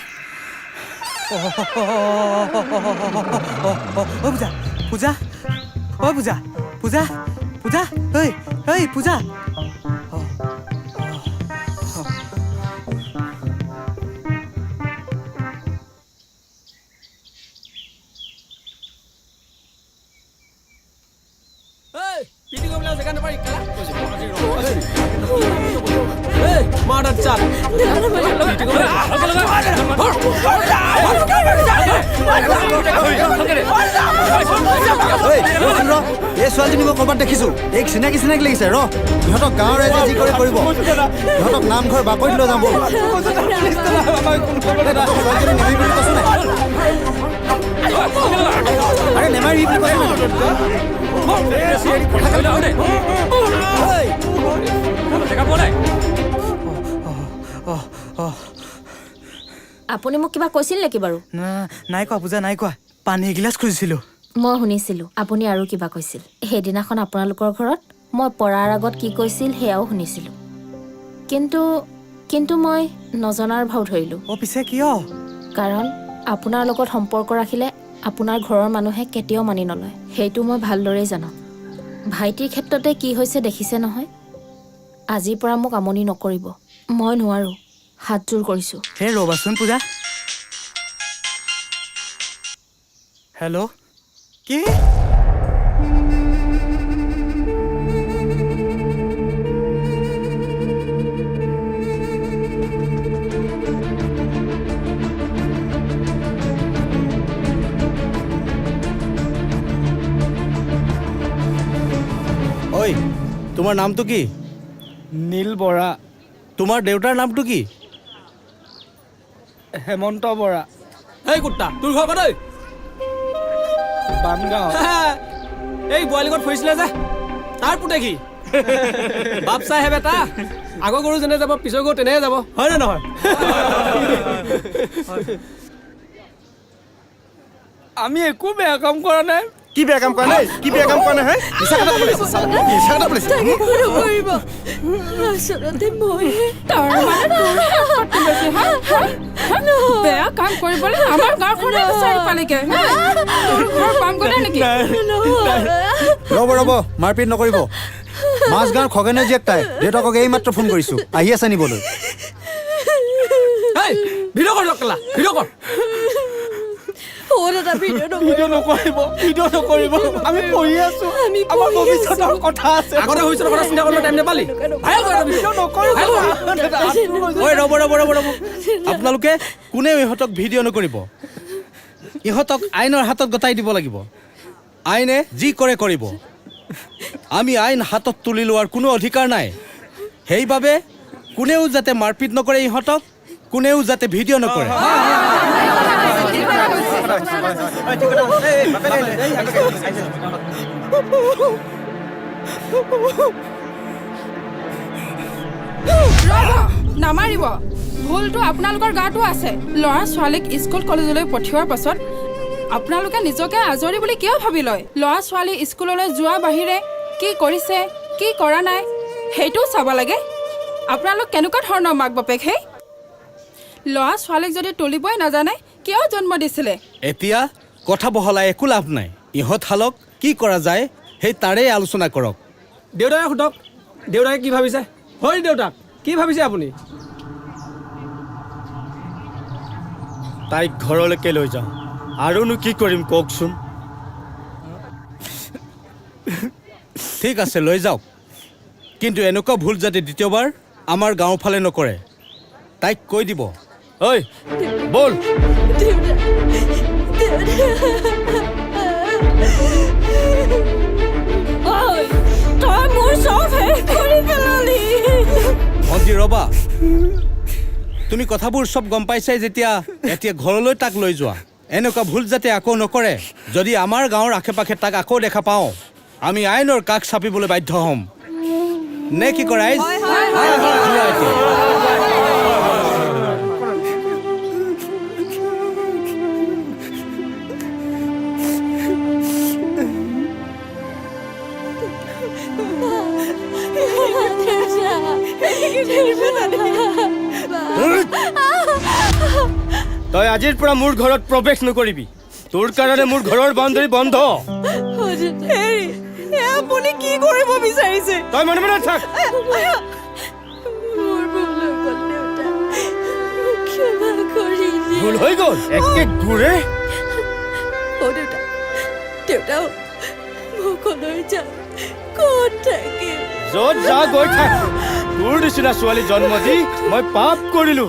অ' পূজা পূজা, অ' পূজা পূজা পূজা, ঐ ঐ পূজা। এই ছোৱালীজনী মই ক'ৰবাত দেখিছোঁ। এই চিনাকি চিনাকি লাগিছে। ৰ ইহঁতক গাঁৱৰ ৰাইজে যি কৰে কৰিব। ইহঁতক নামঘৰ বাকৰিত লৈ যাম ব'ল। আৰে নেমাৰি বুলি আপুনি মোক কিবা কৈছিল নেকি বাৰু? নাই কোৱা পূজা, নাই কোৱা। পানী এগিলাচ খুজিছিলোঁ। মই শুনিছিলোঁ আপুনি আৰু কিবা কৈছিল। সেইদিনাখন আপোনালোকৰ ঘৰত মই পৰাৰ আগত কি কৈছিল সেয়াও শুনিছিলোঁ, কিন্তু মই নজনাৰ ভাও ধৰিলোঁ। অ' পিছে কিয়? কাৰণ আপোনাৰ লগত সম্পৰ্ক ৰাখিলে আপোনাৰ ঘৰৰ মানুহে কেতিয়াও মানি নলয়। সেইটো মই ভালদৰেই জানো। ভাইটিৰ ক্ষেত্ৰতে কি হৈছে দেখিছে নহয়। আজিৰ পৰা মোক আমনি নকৰিব। মই নোৱাৰোঁ। হাতযোৰ কৰিছোঁ। হে ৰ'বাচোন পূজা। হেল্ল', কি? ঐ, তোমাৰ নামটো কি? নীল বৰা। তোমাৰ দেউতাৰ নামটো কি? হেমন্ত বৰা। এই কুত্তা, তোৰ ঘৰ ক'ত? বামগাঁও। এই বোৱাৰীলগত ফুৰিছিলে যে, তাৰ পুতে কি? বাপ চাইহে বেটা, আগৰ গৰু যেনে যাব পিছৰ গৰু তেনেহে যাব, হয় নে নহয়? আমি একো বেয়া কাম কৰা নাই। কি বেয়া কাম কৰা নাই? কি বেয়া কাম কৰা নাই? মিছা কথা কৈছে। আচলতে মই বেয়া কাম কৰিবলৈ আমাৰ গাঁওখনে বিচাৰি পালেগে। তোৰ ঘৰ পাম গ'লে নেকি? ৰ'ব ৰ'ব, মাৰপিট নকৰিব। মাজগাঁৱৰ খগেনে জীয়েক তাই। দেউতাকক এইমাত্ৰ ফোন কৰিছোঁ, আহি আছে নিবলৈ। ভিডিঅ' কৰ কেলা, ভিডিঅ' কৰ। ভিডিঅ' নকৰিব। আমি পঢ়ি আছোঁ, আমাৰ ভৱিষ্যতৰ কথা আছে। আগতে ভৱিষ্যতৰ কথা চিন্তা কৰিব টাইম নাপালি? ৰ'ব। আপোনালোকে কোনেও ইহঁতক ভিডিঅ' নকৰিব। ইহঁতক আইনৰ হাতত গতাই দিব লাগিব। আইনে যি কৰে কৰিব। আমি আইন হাতত তুলি লোৱাৰ কোনো অধিকাৰ নাই। সেইবাবে কোনেও যাতে মাৰপিট নকৰে ইহঁতক, কোনেও যাতে ভিডিঅ' নকৰে। নামাৰিব। ভুলটো আপোনালোকৰ গাতো আছে। ল'ৰা ছোৱালীক স্কুল কলেজলৈ পঠিওৱাৰ পাছত আপোনালোকে নিজকে আজৰি বুলি কিয় ভাবি লয়? ল'ৰা ছোৱালী স্কুললৈ যোৱা বাহিৰে কি কৰিছে কি কৰা নাই সেইটোও চাব লাগে। আপোনালোক কেনেকুৱা ধৰণৰ মাক বাপেক হে? ল'ৰা ছোৱালীক যদি তুলিবই নাজানে কিয় জন্ম দিছিলে? এতিয়া কথা বহলাই একো লাভ নাই। ইহঁত হালক কি কৰা যায় সেই তাৰেই আলোচনা কৰক। দেউতাকে সোধক, দেউতাকে কি ভাবিছে? হয় দেউতাক, কি ভাবিছে আপুনি? তাইক ঘৰলৈকে লৈ যাওঁ। আৰুনো কি কৰিম কওকচোন? ঠিক আছে, লৈ যাওক। কিন্তু এনেকুৱা ভুল যাতে দ্বিতীয়বাৰ আমাৰ গাঁৱৰ ফালে নকৰে, তাইক কৈ দিব। ঐ বল। দেউতা ভাইটি ৰবা তুমি কথাবোৰ চব গম পাইছাই যেতিয়া এতিয়া ঘৰলৈ তাক লৈ যোৱা এনেকুৱা ভুল যাতে আকৌ নকৰে যদি আমাৰ গাঁৱৰ আশে পাশে তাক আকৌ দেখা পাওঁ আমি আইনৰ কাষ চাপিবলৈ বাধ্য হ'ম নে কি কৰা আইজ যোৱা এতিয়া। তই আজিৰ পৰা মোৰ ঘৰত প্ৰৱেশ নকৰিবি তোৰ কাৰণে মোৰ ঘৰৰ বাউণ্ডেৰী বন্ধ হেৰি আপুনি কি কৰিব বিচাৰিছে তই মনে মনে থাক ভুল হৈ গ'ল একে ঘূৰে দেউতা মোক লৈ যাওঁ ক'ত থাকিম য'ত যা গৈ থাক তোৰ নিচিনা ছোৱালী জন্ম দি মই পাপ কৰিলো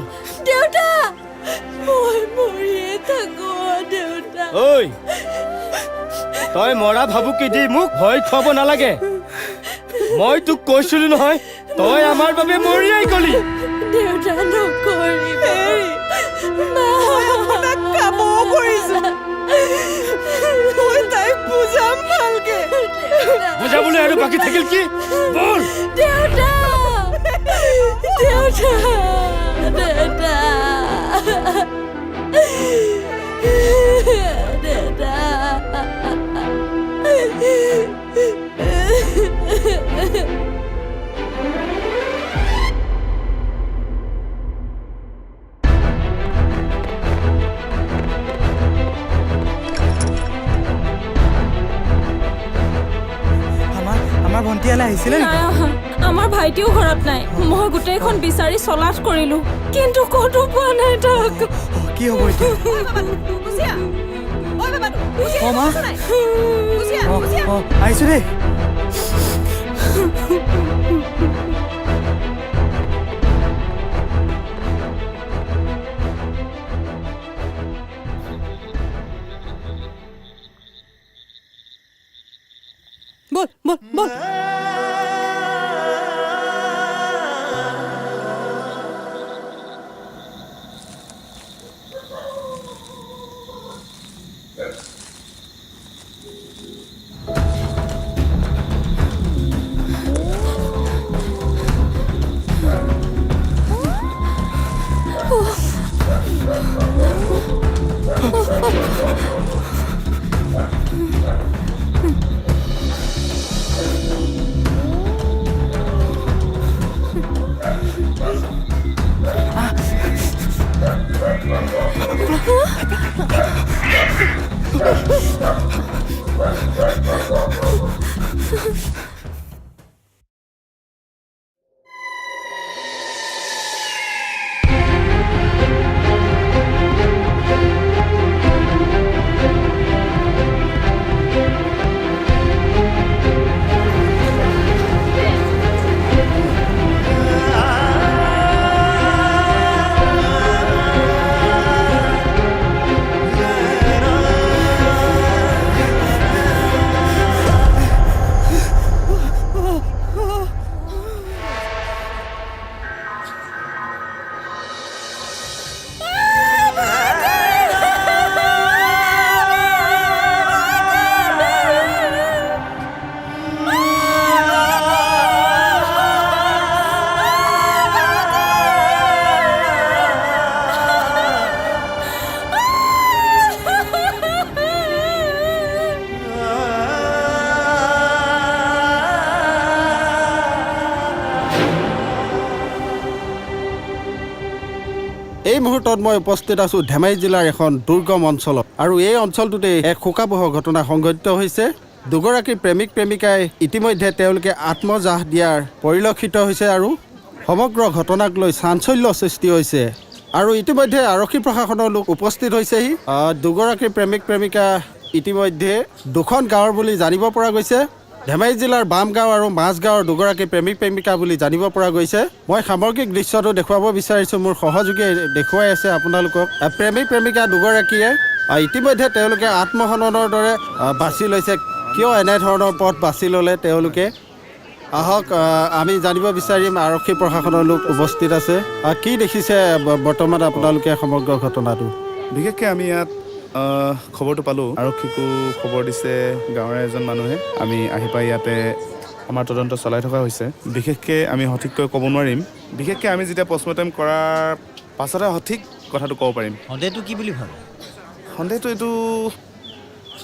দেউতা মই মৰিয়ে থাকো দেউতা ঐ তই মৰা ভাবুকি দি মোক ভয় খুৱাব নালাগে মই তোক কৈছিলো নহয় তই আমাৰ বাবে মৰিয়াই গলি দেউতা নকৰিব আপোনাক কামো কৰিছো মই তাইক বুজাম ভালকে বুজাবলৈ আৰু বাকী থাকিল কি বল দেউতা দেউতা দেউতা দেউতা আমাৰ ভণ্টিয়ালে আহিছিলে নাই অহা আমাৰ ভাইটিও ঘৰত নাই মই গোটেইখন বিচাৰি চলাথ কৰিলো কিন্তু ক'তো পোৱা নাই তাক কি হ'ব এতিয়া অ মা আহিছো দেই বল বল বল এই মুহূৰ্তত মই উপস্থিত আছো ধেমাজি জিলাৰ এখন দুৰ্গম অঞ্চলত আৰু এই অঞ্চলটোতে এক শোকাবহ ঘটনা সংঘটিত হৈছে দুগৰাকী প্ৰেমিক প্ৰেমিকাই ইতিমধ্যে তেওঁলোকে আত্মজাহ দিয়াৰ পৰিলক্ষিত হৈছে আৰু সমগ্ৰ ঘটনাক লৈ চাঞ্চল্য সৃষ্টি হৈছে আৰু ইতিমধ্যে আৰক্ষী প্ৰশাসনৰ লোক উপস্থিত হৈছেহি দুগৰাকী প্ৰেমিক প্ৰেমিকা ইতিমধ্যে দুখন গাঁৱৰ বুলি জানিব পৰা গৈছে ধেমাজি জিলাৰ বামগাঁও আৰু মাজগাঁৱৰ দুগৰাকী প্ৰেমিক প্ৰেমিকা বুলি জানিব পৰা গৈছে মই সামগ্ৰিক দৃশ্যটো দেখুৱাব বিচাৰিছোঁ মোৰ সহযোগীয়ে দেখুৱাই আছে আপোনালোকক প্ৰেমিক প্ৰেমিকা দুগৰাকীয়ে ইতিমধ্যে তেওঁলোকে আত্মহননৰ দৰে বাছি লৈছে কিয় এনেধৰণৰ পথ বাছি ল'লে তেওঁলোকে আহক আমি জানিব বিচাৰিম আৰক্ষী প্ৰশাসনৰ লোক উপস্থিত আছে কি দেখিছে বৰ্তমান আপোনালোকে সমগ্ৰ ঘটনাটো বিশেষকৈ আমি ইয়াত খবৰটো পালোঁ আৰক্ষীকো খবৰ দিছে গাঁৱৰে এজন মানুহে আমি আহি পাই ইয়াতে আমাৰ তদন্ত চলাই থকা হৈছে বিশেষকৈ আমি সঠিককৈ ক'ব নোৱাৰিম বিশেষকৈ আমি যেতিয়া পষ্টমৰ্টেম কৰাৰ পাছতহে সঠিক কথাটো ক'ব পাৰিম সন্দেহটো কি বুলি ভাবে সন্দেহটো এইটো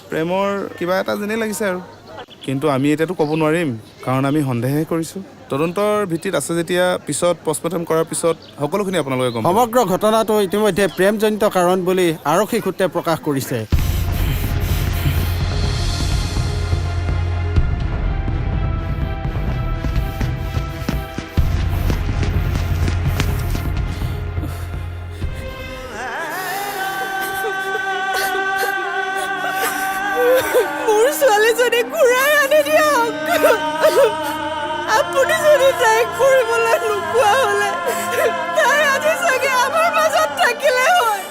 প্ৰেমৰ কিবা এটা যেনেই লাগিছে আৰু কিন্তু আমি এতিয়াতো ক'ব নোৱাৰিম কাৰণ আমি সন্দেহহে কৰিছোঁ তদন্তৰ ভিত্তিত আছে যেতিয়া পিছত পষ্টমৰ্টেম কৰাৰ পিছত সকলোখিনি আপোনালোকে গম পাব সমগ্ৰ ঘটনাটো ইতিমধ্যে প্ৰেমজনিত কাৰণ বুলি আৰক্ষী সূত্ৰে প্ৰকাশ কৰিছে মোৰ ছোৱালীজনী ঘূৰাই আনি দিয়ক আপুনি যদি তাইক ফুৰিবলৈ নোপোৱা হ'লে তাই আজি চাগে আমাৰ মাজত থাকিলে হয়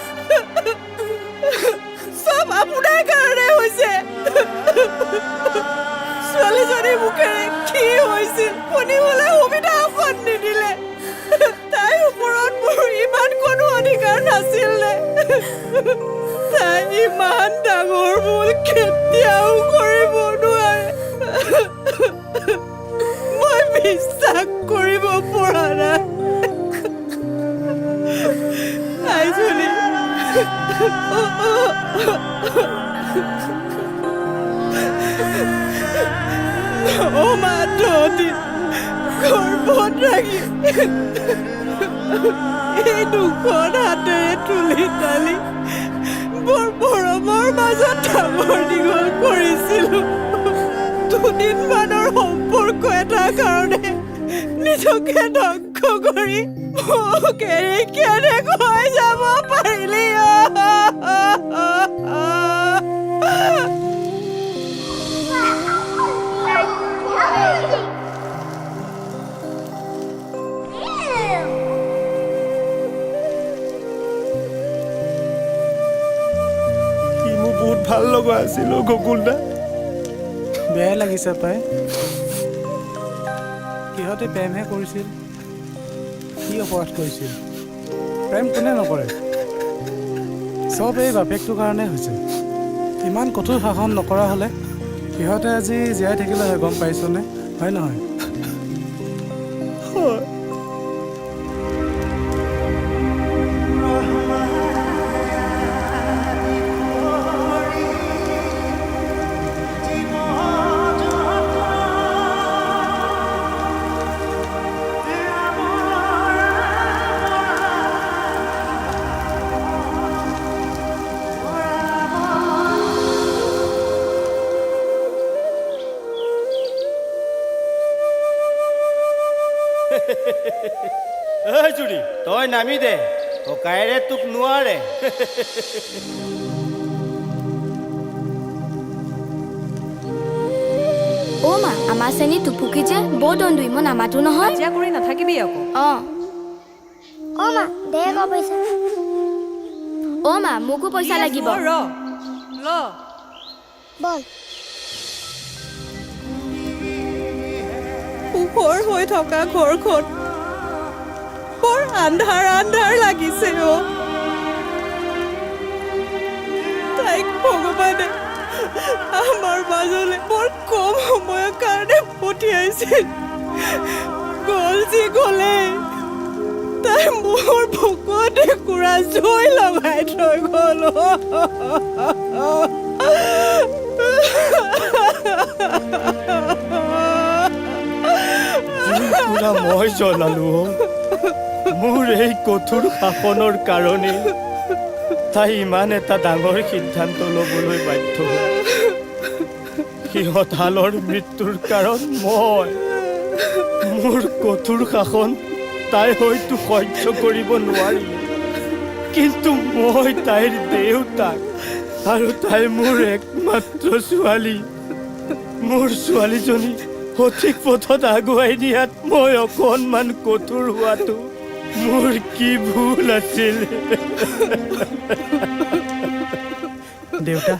চব আপোনাৰ কাৰণে হৈছে ছোৱালীজনীৰ মুখেৰে কি হৈছিল শুনিবলৈ সুবিধা অকণ নিদিলে তাইৰ ওপৰত মোৰ ইমান কোনো অধিকাৰ নাছিল নে তাই ইমান ডাঙৰ ভুল কেতিয়াও কৰিব নোৱাৰে মই বিশ্বাস কৰিব পৰা নাই আইজনী মা দিন গৰ্ভত ৰাখি এই দুখন হাতেৰে তুলি তালি বৰ মৰমৰ মাজত ডাঙৰ দীঘল কৰিছিলো দুদিনমানৰ সম্পৰ্ক এটাৰ কাৰণে নিজকে ধ্বংস কৰি মোক এৰি কেনেকৈ যাব পাৰিলি বহুত ভাল লগা আছিল গকুল দা বেয়াই লাগিছে পাই সিহঁতে প্ৰেমহে কৰিছিল কি অপৰাধ কৰিছিল প্ৰেম কোনে নকৰে চব এই বাপেকটোৰ কাৰণে হৈছে ইমান কঠোৰ শাসন নকৰা হ'লে সিহঁতে আজি জীয়াই থাকিলে হয় গম পাইছনে হয় নহয় ঐ জুৰি তই নামি দে ককায়েৰে তোক নোৱাৰে অ' মা আমাৰ শ্ৰেণী টুপুকি যে বৰ দণ্ডুই মই নামাতো নহয় কাজিয়া কৰি নাথাকিবি আকৌ অঁ মা দে আকৌ পইচা অ' মা মোকো পইচা লাগিব ৰ বল পোহৰ হৈ থকা ঘৰখন বৰ আন্ধাৰ আন্ধাৰ লাগিছে তাইক ভগৱানে আমাৰ মাজলৈ বৰ কম সময়ৰ কাৰণে পঠিয়াইছিল গ'ল যি গ'লে তাই মোৰ বুকুতে কুৰা জুই লগাই থৈ গ'ল মই জ্বলালো মোৰ এই কঠোৰ শাসনৰ কাৰণে তাই ইমান এটা ডাঙৰ সিদ্ধান্ত ল'বলৈ বাধ্য হ'ল সিহঁত হালৰ মৃত্যুৰ কাৰণ মই মোৰ কঠোৰ শাসন তাই হয়তো সহ্য কৰিব নোৱাৰিলে কিন্তু মই তাইৰ দেউতাক আৰু তাই মোৰ একমাত্ৰ ছোৱালী মোৰ ছোৱালীজনী সঠিক পথত আগুৱাই নিয়াত মই অকণমান কঠোৰ হোৱাটো মোৰ কি ভুল আছিল দেউতা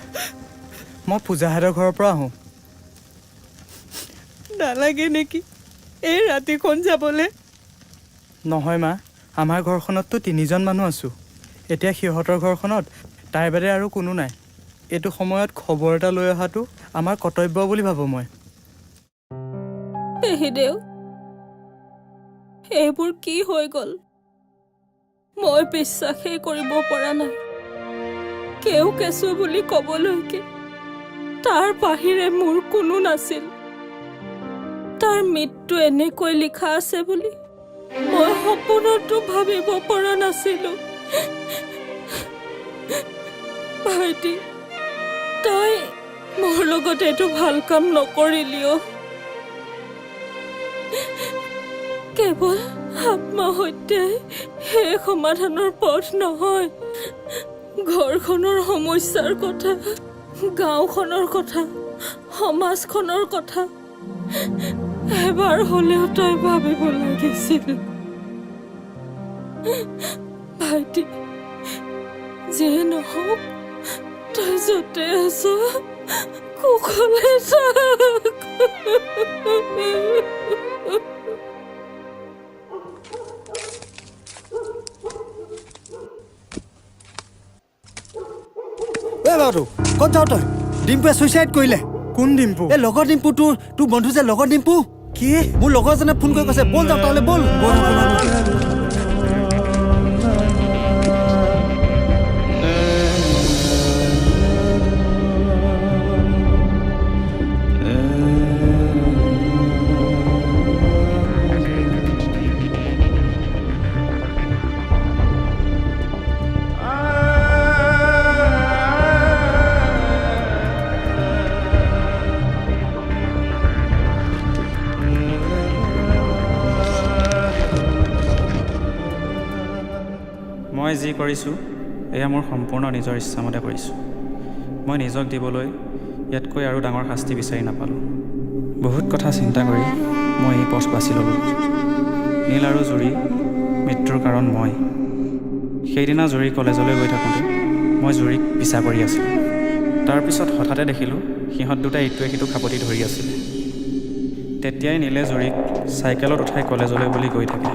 মই পূজাহঁতৰ ঘৰৰ পৰা আহোঁ নালাগে নেকি এই ৰাতিখন যাবলৈ? নহয় মা, আমাৰ ঘৰখনততো 3জন মানুহ আছোঁ। এতিয়া সিহঁতৰ ঘৰখনত তাইৰ বাদে আৰু কোনো নাই। এইটো সময়ত খবৰ এটা লৈ অহাটো আমাৰ কৰ্তব্য বুলি ভাবোঁ মই। পেহীদেউ, এইবোৰ কি হৈ গ'ল? মই বিশ্বাসেই কৰিব পৰা নাই। কেও কেঁচু বুলি ক'বলৈকে তাৰ বাহিৰে মোৰ কোনো নাছিল। তাৰ মৃত্যু এনেকৈ লিখা আছে বুলি মই সপোনতো ভাবিব পৰা নাছিলো। ভাইটি, তই মোৰ লগত এইটো ভাল কাম নকৰিলিও। কেৱল আত্মহত্যাই সেই সমাধানৰ পথ নহয়। ঘৰখনৰ সমস্যাৰ কথা, গাঁওখনৰ কথা, সমাজখনৰ কথা এবাৰ হ'লেও তই ভাবিব লাগিছিল। ভাইটি, যিয়ে নহওক তই য'তে আছ কুশলে থাক। বাবু ক'ত যাওঁ তই? ডিম্পুৱে ছুইচাইড কৰিলে। কোন ডিম্পু? এই লগৰ ডিম্পু, তোৰ বন্ধু যে লগৰ ডিম্পু। কি? মোৰ লগৰজনে ফোন কৰি কৈছে ব'ল যাওঁ তালৈ, ব'ল। মই যি কৰিছোঁ এয়া মোৰ সম্পূৰ্ণ নিজৰ ইচ্ছামতে কৰিছোঁ। মই নিজক দিবলৈ ইয়াতকৈ আৰু ডাঙৰ শাস্তি বিচাৰি নাপালোঁ। বহুত কথা চিন্তা কৰি মই এই পথ বাছি ল'লোঁ। নীল আৰু জুৰি মৃত্যুৰ কাৰণ মই। সেইদিনা জুৰি কলেজলৈ গৈ থাকোঁতে মই জুৰিক পিছা কৰি আছিলোঁ। তাৰপিছত হঠাতে দেখিলোঁ সিহঁত দুটাই ইটোৱে সিটোক সাপতি ধৰি আছিলে। তেতিয়াই নীলে জুৰিক চাইকেলত উঠাই কলেজলৈ বুলি গৈ থাকে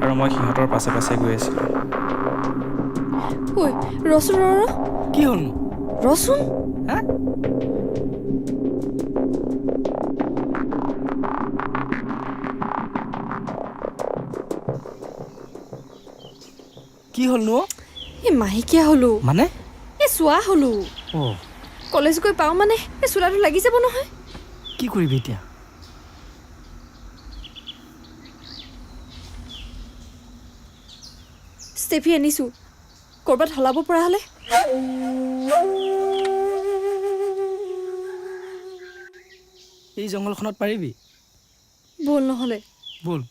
আৰু মই সিহঁতৰ পাছে পাছে গৈ আছিলোঁ। ঐ ৰচোন, কি হ'লনো? ৰচোন। হা? কি হ'লনো? এই মাহেকীয়া হ'লো মানে? এই চোৱা হ'লো। অঁ, কলেজ গৈ পাওঁ মানে এই চোলাটো লাগি যাব নহয়। কি কৰিবি এতিয়া? ষ্টেফি আনিছোঁ, ক'ৰবাত সলাব পৰা হ'লে। এই জংঘলখনত পাৰিবি? ব'ল নহ'লে। ব'ল।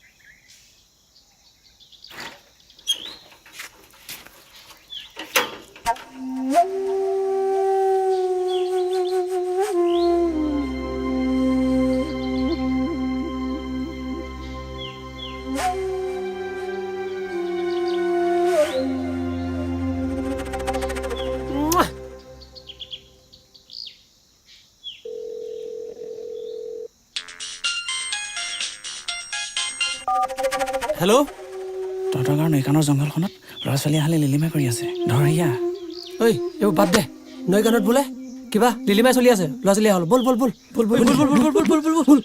হেল্ল', তহঁতৰ গাঁৱৰ নৈকানৰ জংঘলখনত ল'ৰা ছোৱালী আহালে লিলিমাই কৰি আছে। ধৰ ইয়া। ঐ এইবোৰ বাদ দে। নৈ গানত বোলে কিবা লিলিমাই চলি আছে। ল'ৰা ছোৱালী হ'ল, ব'ল ব'ল ব'ল ব'ল ব'ল ব'ল ব'ল ব'ল ব'ল ব'ল ব'ল।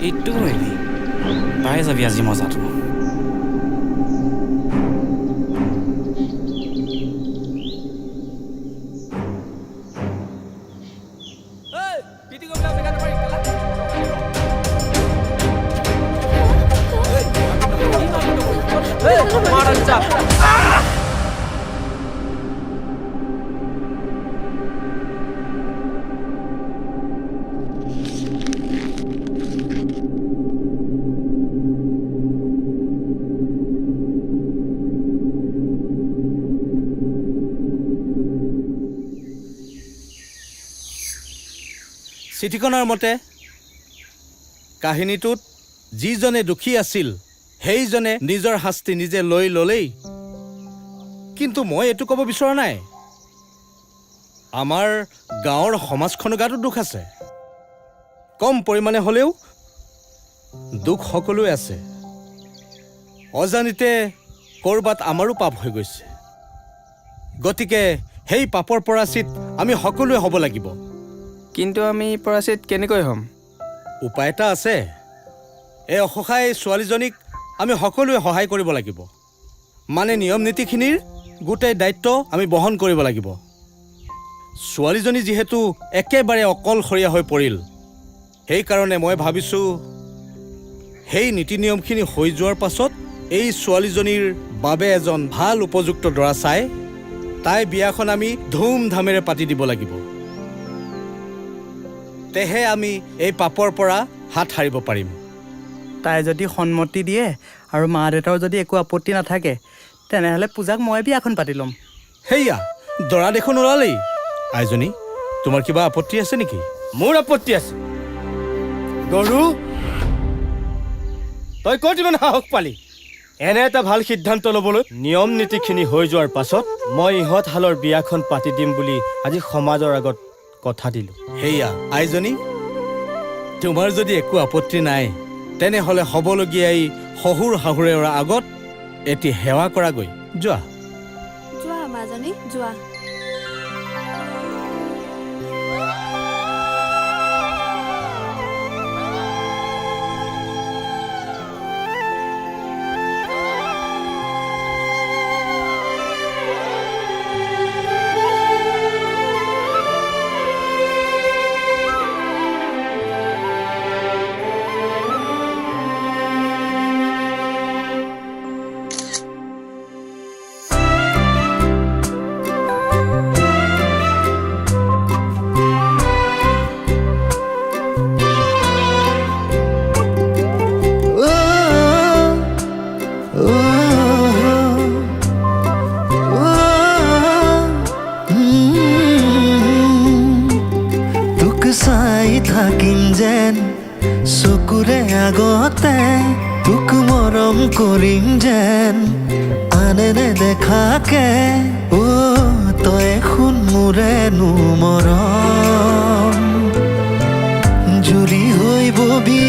এইটো কৰিবি, পাই যাবি আজি মজাটো। চিঠিখনৰ মতে কাহিনীটোত যিজনে দুখী আছিল সেইজনে নিজৰ শাস্তি নিজে লৈ ল'লেই কিন্তু মই এইটো ক'ব বিচৰা নাই আমাৰ গাঁৱৰ সমাজখনৰ গাতো দুখ আছে কম পৰিমাণে হ'লেও দুখ সকলোৱে আছে অজানিতে ক'ৰবাত আমাৰো পাপ হৈ গৈছে গতিকে সেই পাপৰ পৰাচিত আমি সকলোৱে হ'ব লাগিব কিন্তু আমি পৰাচিত কেনেকৈ হ'ম উপায় এটা আছে এই অসহায় ছোৱালীজনীক আমি সকলোৱে সহায় কৰিব লাগিব মানে নিয়ম নীতিখিনিৰ গোটেই দায়িত্ব আমি বহন কৰিব লাগিব ছোৱালীজনী যিহেতু একেবাৰে অকলশৰীয়া হৈ পৰিল সেইকাৰণে মই ভাবিছোঁ সেই নীতি নিয়মখিনি হৈ যোৱাৰ পাছত এই ছোৱালীজনীৰ বাবে এজন ভাল উপযুক্ত দৰা চাই তাই বিয়াখন আমি ধুমধামেৰে পাতি দিব লাগিব তেহে আমি এই পাপৰ পৰা হাত সাৰিব পাৰিম তাই যদি সন্মতি দিয়ে আৰু মা দেউতাৰ যদি একো আপত্তি নাথাকে তেনেহ'লে পূজাক মই বিয়াখন পাতি ল'ম সেয়া দৰা দেখোন ওলালেই আইজনী তোমাৰ কিবা আপত্তি আছে নেকি মোৰ আপত্তি আছে গৰু তই ক'ত ইমান সাহস পালি এনে এটা ভাল সিদ্ধান্ত ল'বলৈ নিয়ম নীতিখিনি হৈ যোৱাৰ পাছত মই ইহঁত হালৰ বিয়াখন পাতি দিম বুলি আজি সমাজৰ আগত কথা দিলোঁ সেয়া আইজনী তোমাৰ যদি একো আপত্তি নাই তেনেহ'লে হ'বলগীয়া এই শহুৰ শাহুৰেৰ আগত এটি সেৱা কৰাগৈ যোৱা যোৱা মাজনী যোৱা থাকিম যেন চকুৰে আগতে তোক মৰম কৰিম যেন আনে নেদেখাকে তই শুন মোৰেনো মৰম জুৰি হৈ ববি